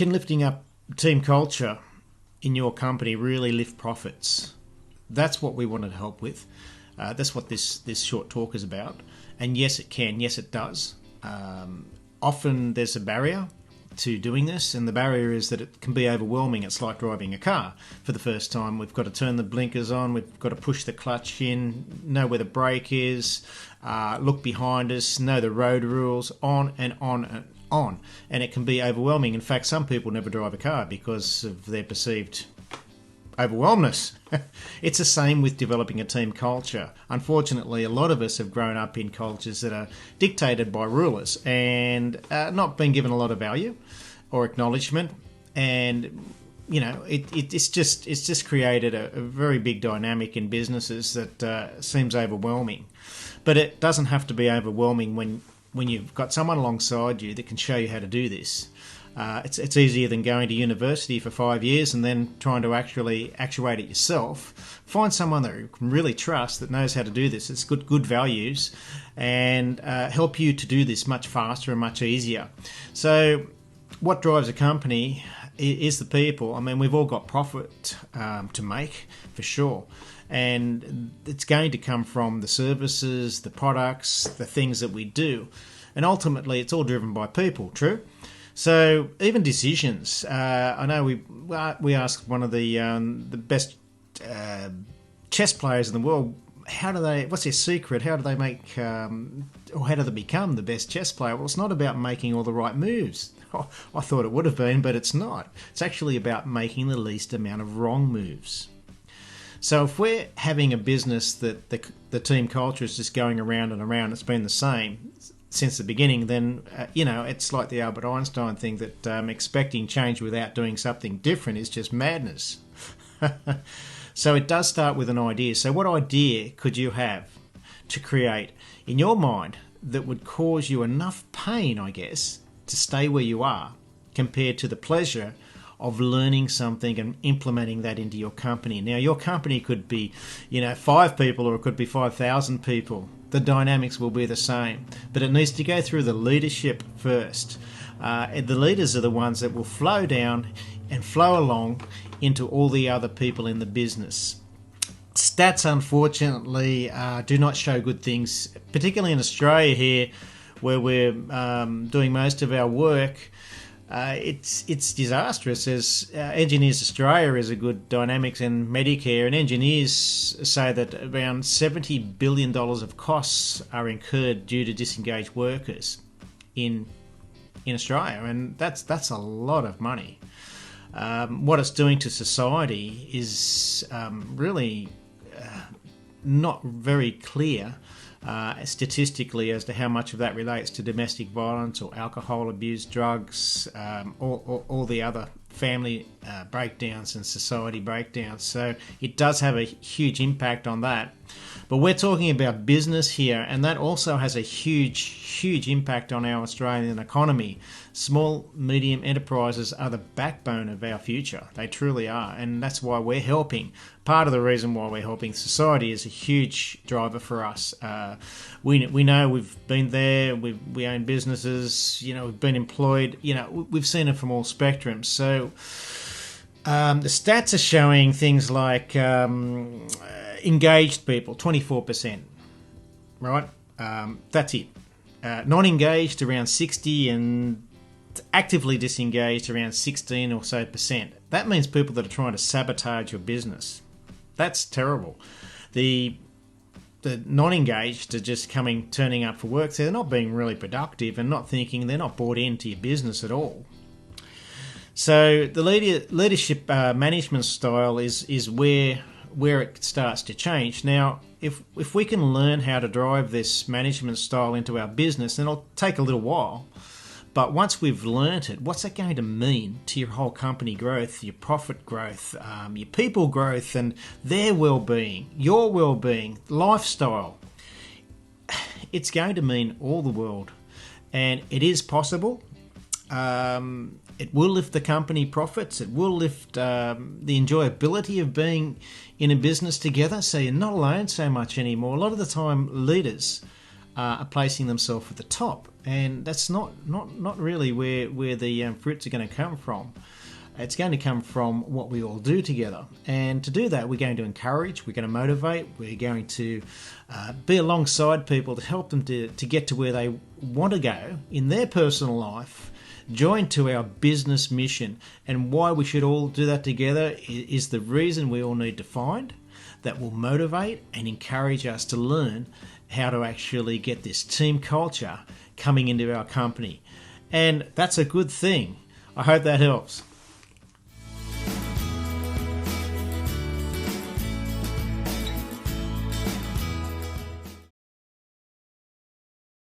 Can lifting up team culture in your company really lift profits? That's what we wanted to help with. That's what this short talk is about. And yes, it can. Yes, it does. Often there's a barrier to doing this, and the barrier is that it can be overwhelming. It's like driving a car for the first time. We've got to turn the blinkers on, we've got to push the clutch in, know where the brake is, look behind us, know the road rules, on and on and on. And it can be overwhelming. In fact, some people never drive a car because of their perceived overwhelmness. It's the same with developing a team culture. Unfortunately, a lot of us have grown up in cultures that are dictated by rulers and not been given a lot of value or acknowledgement. And it's just created a very big dynamic in businesses that seems overwhelming. But it doesn't have to be overwhelming when you've got someone alongside you that can show you how to do this. It's easier than going to university for 5 years and then trying to actually actuate it yourself. Find someone that you can really trust that knows how to do this. It's good values and help you to do this much faster and much easier. So what drives a company is the people. I mean, we've all got profit to make for sure. And it's going to come from the services, the products, the things that we do. And ultimately, it's all driven by people, true? So even decisions. I know we asked one of the best chess players in the world, what's their secret? How do they make, or how do they become the best chess player? Well, it's not about making all the right moves. I thought it would have been, but it's not. It's actually about making the least amount of wrong moves. So if we're having a business that the team culture is just going around and around, it's been the same since the beginning, then, it's like the Albert Einstein thing that expecting change without doing something different is just madness. So it does start with an idea. So what idea could you have to create in your mind that would cause you enough pain, I guess, to stay where you are compared to the pleasure of learning something and implementing that into your company? Now, your company could be, 5 people, or it could be 5,000 people. The dynamics will be the same, but it needs to go through the leadership first. The leaders are the ones that will flow down and flow along into all the other people in the business. Stats, unfortunately, do not show good things, particularly in Australia here, where we're doing most of our work. It's disastrous. As Engineers Australia is a good dynamics in Medicare, and engineers say that around $70 billion of costs are incurred due to disengaged workers in Australia, and that's a lot of money. What it's doing to society is really not very clear statistically as to how much of that relates to domestic violence or alcohol abuse, drugs, all the other family breakdowns and society breakdowns. So it does have a huge impact on that. But we're talking about business here, and that also has a huge impact on our Australian economy. Small, medium enterprises are the backbone of our future. They truly are, and that's why we're helping. Part of the reason why we're helping society is a huge driver for us. We know we've been there, we own businesses, we've been employed, we've seen it from all spectrums. So the stats are showing things like engaged people, 24%, right? That's it. Non-engaged, around 60%, and actively disengaged, around 16 or so percent. That means people that are trying to sabotage your business. That's terrible. The non-engaged are just turning up for work, so they're not being really productive and not thinking, they're not bought into your business at all. So the leadership management style is where it starts to change. Now, if we can learn how to drive this management style into our business, then it'll take a little while. But once we've learnt it, what's that going to mean to your whole company growth, your profit growth, your people growth, and their well-being, your well-being, lifestyle? It's going to mean all the world. And it is possible. It will lift the company profits. It will lift the enjoyability of being in a business together. So you're not alone so much anymore. A lot of the time, leaders are placing themselves at the top, and that's not really where the fruits are going to come from. It's going to come from what we all do together. And to do that, we're going to encourage, we're going to motivate, we're going to be alongside people to help them to get to where they want to go in their personal life, join to our business mission. And why we should all do that together is the reason we all need to find that will motivate and encourage us to learn how to actually get this team culture coming into our company. And that's a good thing. I hope that helps.